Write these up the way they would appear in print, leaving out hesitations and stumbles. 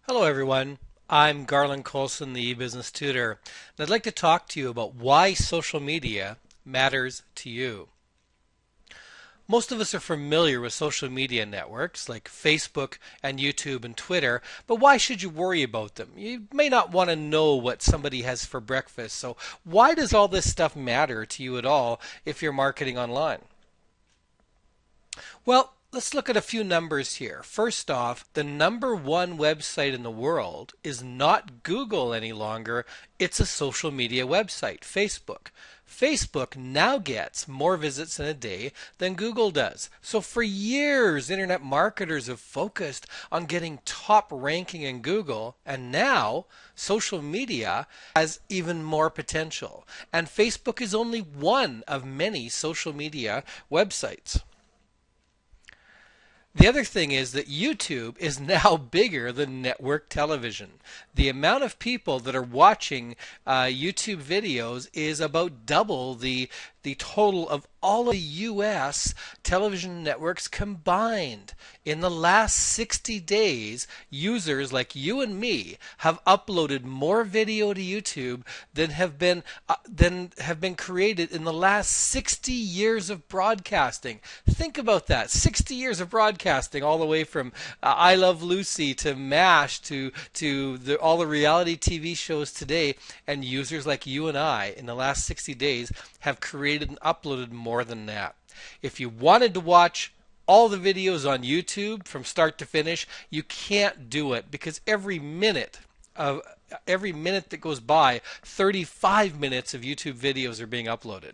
Hello everyone. I'm Garland Colson, the e-business tutor, and I'd like to talk to you about why social media matters to you. Most of us are familiar with social media networks like Facebook and YouTube and Twitter, but why should you worry about them? You may not want to know what somebody has for breakfast, so why does all this stuff matter to you at all if you're marketing online? Well, let's look at a few numbers here. First off, the number one website in the world is not Google any longer. It's a social media website, Facebook. Facebook now gets more visits in a day than Google does. So for years, internet marketers have focused on getting top ranking in Google, and now social media has even more potential. And Facebook is only one of many social media websites. The other thing is that YouTube is now bigger than network television. The amount of people that are watching YouTube videos is about double the total of all of the US television networks combined. In the last 60 days, users like you and me have uploaded more video to YouTube than have been created in the last 60 years of broadcasting. Think about that. 60 years of broadcasting, all the way from I Love Lucy to MASH to all the reality TV shows today, and users like you and I in the last 60 days have created and uploaded more than that. If you wanted to watch all the videos on YouTube from start to finish, you can't do it because every minute that goes by, 35 minutes of YouTube videos are being uploaded.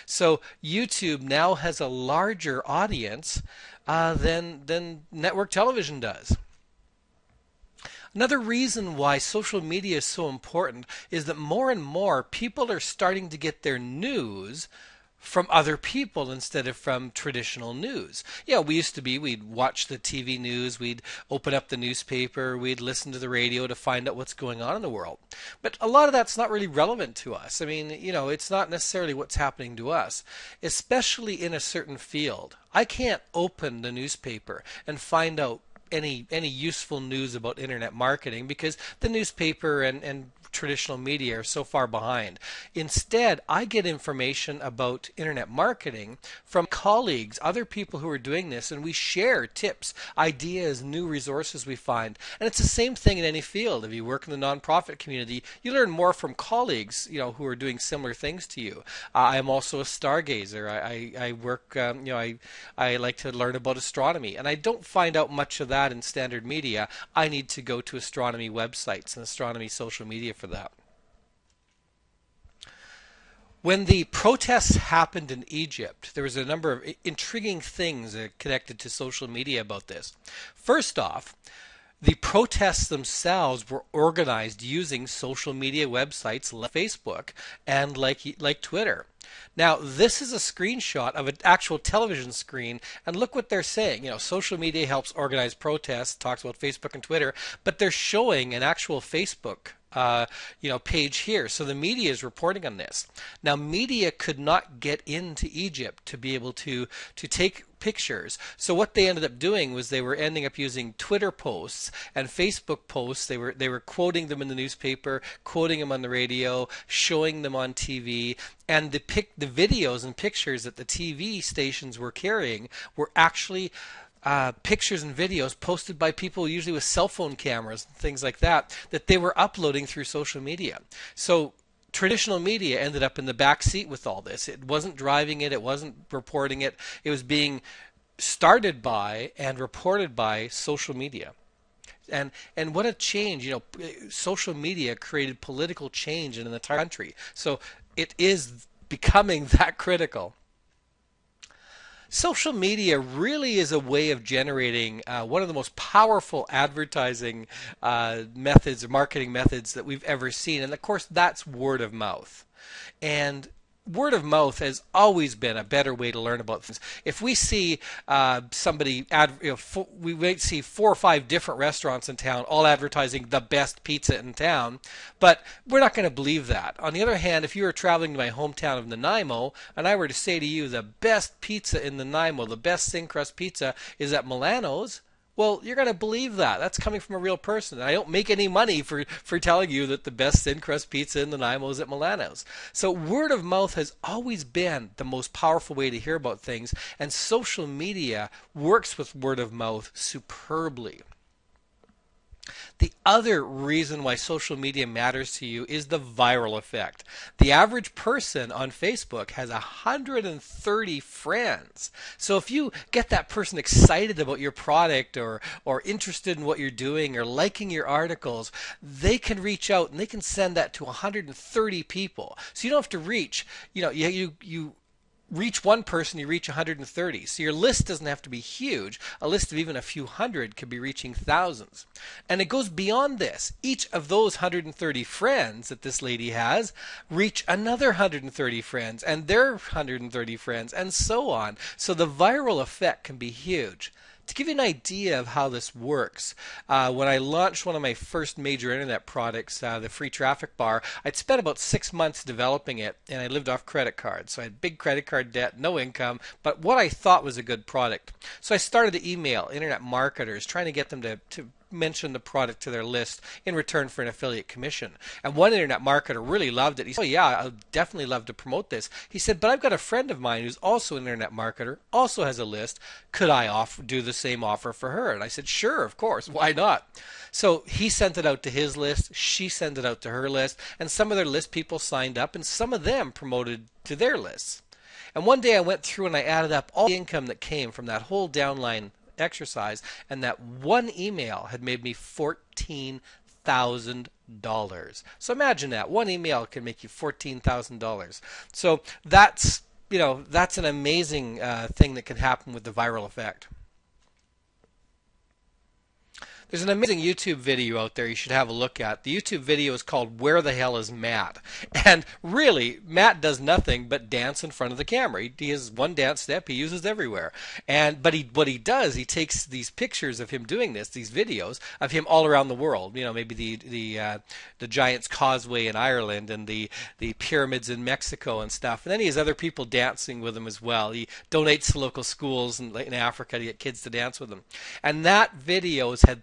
So YouTube now has a larger audience than network television does. Another reason why social media is so important is that more and more people are starting to get their news from other people instead of from traditional news. Yeah, we'd watch the TV news, we'd open up the newspaper, we'd listen to the radio to find out what's going on in the world. But a lot of that's not really relevant to us. I mean, it's not necessarily what's happening to us, especially in a certain field. I can't open the newspaper and find out any useful news about internet marketing because the newspaper and traditional media are so far behind. Instead, I get information about internet marketing from colleagues, other people who are doing this, and we share tips, ideas, new resources we find. And it's the same thing in any field. If you work in the nonprofit community, you learn more from colleagues, who are doing similar things to you. I am also a stargazer. I work, I like to learn about astronomy, and I don't find out much of that in standard media. I need to go to astronomy websites and astronomy social media for that. When the protests happened in Egypt, there was a number of intriguing things connected to social media about this. First off, the protests themselves were organized using social media websites like Facebook and like Twitter. Now, this is a screenshot of an actual television screen, and look what they're saying. Social media helps organize protests, talks about Facebook and Twitter, but they're showing an actual Facebook page here. So the media is reporting on this. Now, media could not get into Egypt to be able to take pictures. So what they ended up doing was they were ending up using Twitter posts and Facebook posts. They were quoting them in the newspaper, quoting them on the radio, showing them on TV, and the videos and pictures that the TV stations were carrying were actually pictures and videos posted by people usually with cell phone cameras and things like that they were uploading through social media. So traditional media ended up in the back seat with all this. It wasn't driving it. It wasn't reporting it. It was being started by and reported by social media. And what a change. Social media created political change in an entire country. So it is becoming that critical. Social media really is a way of generating one of the most powerful advertising methods or marketing methods that we've ever seen. And of course, that's word of mouth. And word of mouth has always been a better way to learn about things. If we see we might see 4 or 5 different restaurants in town all advertising the best pizza in town, but we're not going to believe that. On the other hand, if you were traveling to my hometown of Nanaimo and I were to say to you the best pizza in Nanaimo, the best thin crust pizza is at Milano's, Well, you're going to believe that. That's coming from a real person. And I don't make any money for telling you that the best thin crust pizza in Nanaimo is at Milano's. So word of mouth has always been the most powerful way to hear about things, and social media works with word of mouth superbly. The other reason why social media matters to you is the viral effect. The average person on Facebook has 130 friends. So if you get that person excited about your product or interested in what you're doing or liking your articles, they can reach out and they can send that to 130 people. So you don't have to reach, you reach one person, you reach 130. So your list doesn't have to be huge. A list of even a few hundred could be reaching thousands. And it goes beyond this. Each of those 130 friends that this lady has reach another 130 friends and their 130 friends and so on. So the viral effect can be huge. To give you an idea of how this works, when I launched one of my first major internet products, the free traffic bar, I'd spent about 6 months developing it, and I lived off credit cards. So I had big credit card debt, no income, but what I thought was a good product. So I started to email internet marketers, trying to get them to mention the product to their list in return for an affiliate commission. And one internet marketer really loved it. He said, "Oh yeah, I'd definitely love to promote this." He said, "But I've got a friend of mine who's also an internet marketer, also has a list. Could I do the same offer for her?" And I said, "Sure, of course. Why not?" So he sent it out to his list, she sent it out to her list, and some of their list people signed up, and some of them promoted to their lists. And one day I went through and I added up all the income that came from that whole downline exercise, and that one email had made me $14,000. So imagine that. One email can make you $14,000. So that's an amazing thing that can happen with the viral effect. There's an amazing YouTube video out there you should have a look at. The YouTube video is called "Where the Hell is Matt?" And really, Matt does nothing but dance in front of the camera. He has one dance step he uses everywhere. But what he does, he takes these pictures of him doing this, these videos of him all around the world. Maybe the Giant's Causeway in Ireland and the pyramids in Mexico and stuff. And then he has other people dancing with him as well. He donates to local schools in Africa to get kids to dance with him. And that video has had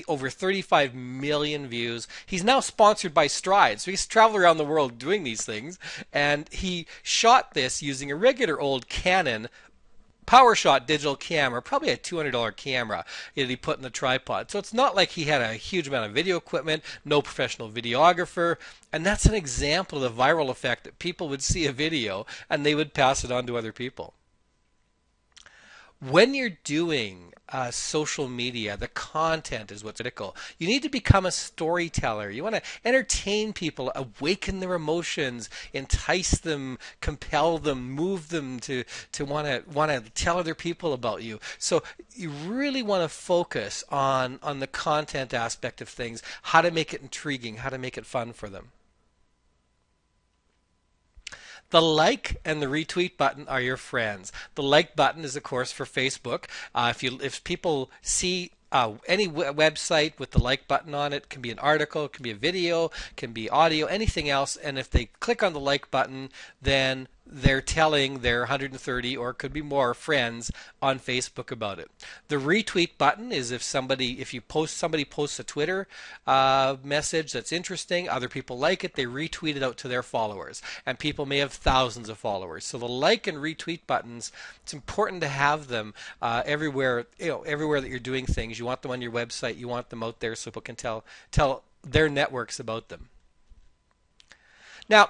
over 35 million views. He's now sponsored by Stride, so he's traveled around the world doing these things, and he shot this using a regular old Canon PowerShot digital camera, probably a $200 camera that he put in the tripod. So it's not like he had a huge amount of video equipment, no professional videographer, and that's an example of the viral effect that people would see a video and they would pass it on to other people. When you're doing social media, the content is what's critical. You need to become a storyteller. You want to entertain people, awaken their emotions, entice them, compel them, move them to want to tell other people about you. So you really want to focus on the content aspect of things, how to make it intriguing, how to make it fun for them. The like and the retweet button are your friends. The like button is, of course, for Facebook. If people see any website with the like button on it, can be an article, it can be a video, can be audio, anything else, and if they click on the like button, then they're telling their 130 or it could be more friends on Facebook about it. The retweet button is if somebody posts a Twitter message that's interesting, other people like it, they retweet it out to their followers, and people may have thousands of followers. So the like and retweet buttons, it's important to have them everywhere. Everywhere that you're doing things, you want them on your website, you want them out there so people can tell their networks about them. Now,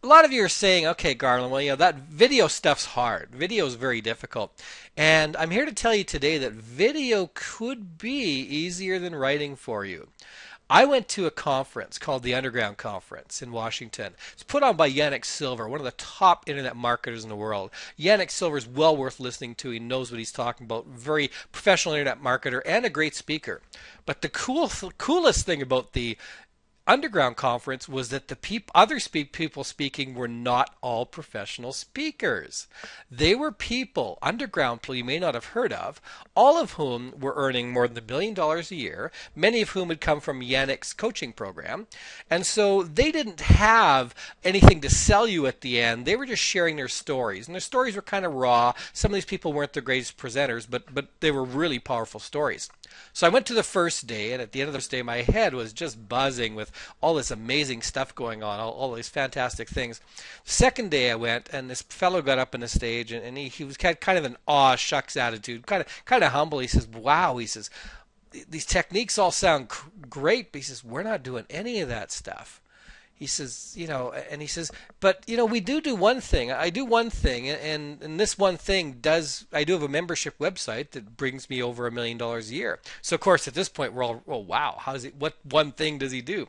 a lot of you are saying, "Okay, Garland, well, that video stuff's hard. Video is very difficult." And I'm here to tell you today that video could be easier than writing for you. I went to a conference called the Underground Conference in Washington. It's put on by Yannick Silver, one of the top internet marketers in the world. Yannick Silver is well worth listening to. He knows what he's talking about. Very professional internet marketer and a great speaker. But the coolest thing about the Underground Conference was that the people speaking were not all professional speakers. They were people, underground people you may not have heard of, all of whom were earning more than $1 billion a year, many of whom had come from Yannick's coaching program. And so they didn't have anything to sell you at the end. They were just sharing their stories. And their stories were kind of raw. Some of these people weren't the greatest presenters, but they were really powerful stories. So I went to the first day, and at the end of the first day, my head was just buzzing with all this amazing stuff going on, all these fantastic things. The second day I went, and this fellow got up on the stage, and he was kind of an aw shucks attitude, kind of humble. He says, "Wow," he says, "these techniques all sound great," but he says, "We're not doing any of that stuff." He says, and he says, "But, we do one thing. I do one thing, and this one thing I do have a membership website that brings me over $1 million a year." So, of course, at this point, we're all, "Oh, wow, what one thing does he do?"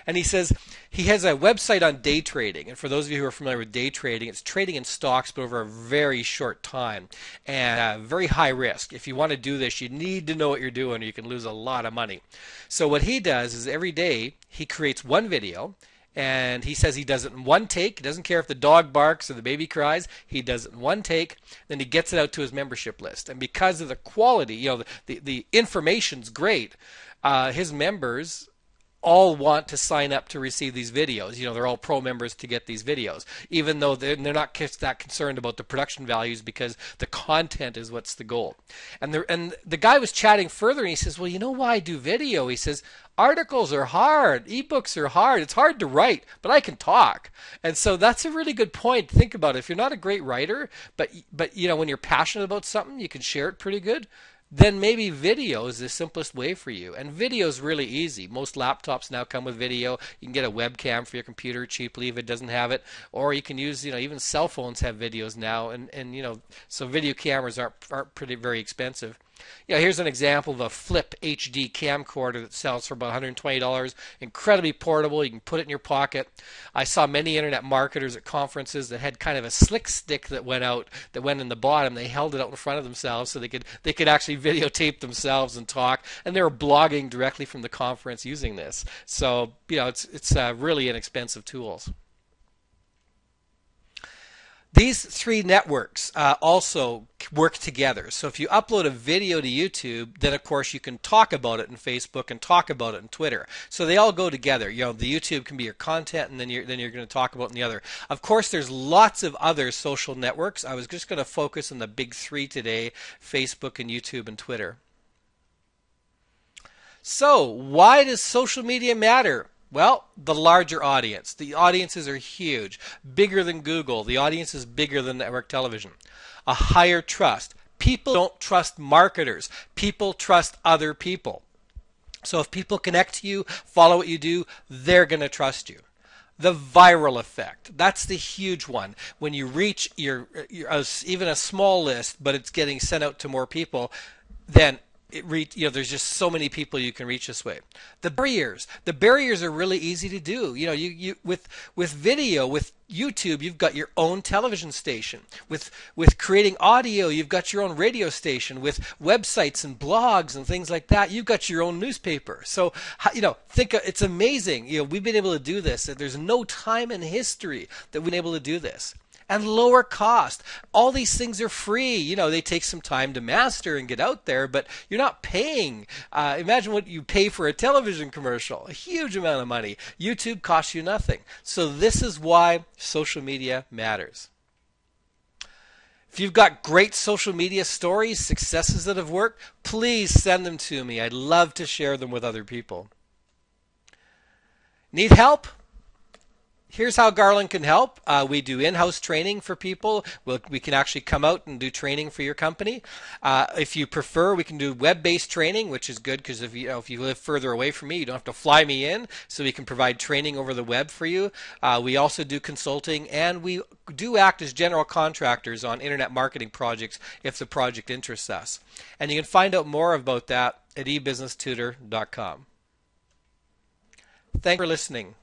And he says he has a website on day trading. And for those of you who are familiar with day trading, it's trading in stocks, but over a very short time and very high risk. If you want to do this, you need to know what you're doing, or you can lose a lot of money. So what he does is every day he creates one video. And he says he does it in one take. He doesn't care if the dog barks or the baby cries. He does it in one take. Then he gets it out to his membership list. And because of the quality, the information's great, his members all want to sign up to receive these videos. They're all pro members to get these videos, even though they're not that concerned about the production values, because the content is what's the goal. And the guy was chatting further, and he says, "Well, you know why I do video?" He says, "Articles are hard. Ebooks are hard. It's hard to write, but I can talk." And so that's a really good point. Think about it. If you're not a great writer, but when you're passionate about something, you can share it pretty good, then maybe video is the simplest way for you. And video is really easy. Most laptops now come with video. You can get a webcam for your computer cheaply if it doesn't have it, or you can use, even cell phones have videos now, and so video cameras aren't very expensive. Here's an example of a flip HD camcorder that sells for about $120. Incredibly portable. You can put it in your pocket. I saw many internet marketers at conferences that had kind of a slick stick that went in the bottom. They held it out in front of themselves so they could actually videotape themselves and talk, and they were blogging directly from the conference using this. So it's really inexpensive tools. These three networks also work together. So if you upload a video to YouTube, then of course you can talk about it in Facebook and talk about it in Twitter. So they all go together. The YouTube can be your content, and then you're going to talk about it in the other. Of course, there's lots of other social networks. I was just going to focus on the big three today: Facebook and YouTube and Twitter. So why does social media matter? Well, the larger audience. The audiences are huge, bigger than Google. The audience is bigger than network television. A higher trust. People don't trust marketers. People trust other people. So if people connect to you, follow what you do, they're going to trust you. The viral effect. That's the huge one. When you reach even a small list, but it's getting sent out to more people, then there's just so many people you can reach this way. The barriers are really easy to do. You with video, with YouTube, you've got your own television station. With creating audio, you've got your own radio station. With websites and blogs and things like that, you've got your own newspaper. So it's amazing. We've been able to do this. There's no time in history that we've been able to do this. And lower cost. All these things are free. They take some time to master and get out there, but you're not paying. Imagine what you pay for a television commercial. A huge amount of money. YouTube costs you nothing. So this is why social media matters. If you've got great social media stories, successes that have worked, please send them to me. I'd love to share them with other people. Need help? Here's how Garland can help. We do in-house training for people. We can actually come out and do training for your company. If you prefer, we can do web-based training, which is good because if you live further away from me, you don't have to fly me in. So we can provide training over the web for you. We also do consulting, and we do act as general contractors on internet marketing projects if the project interests us. And you can find out more about that at ebusinesstutor.com. Thanks for listening.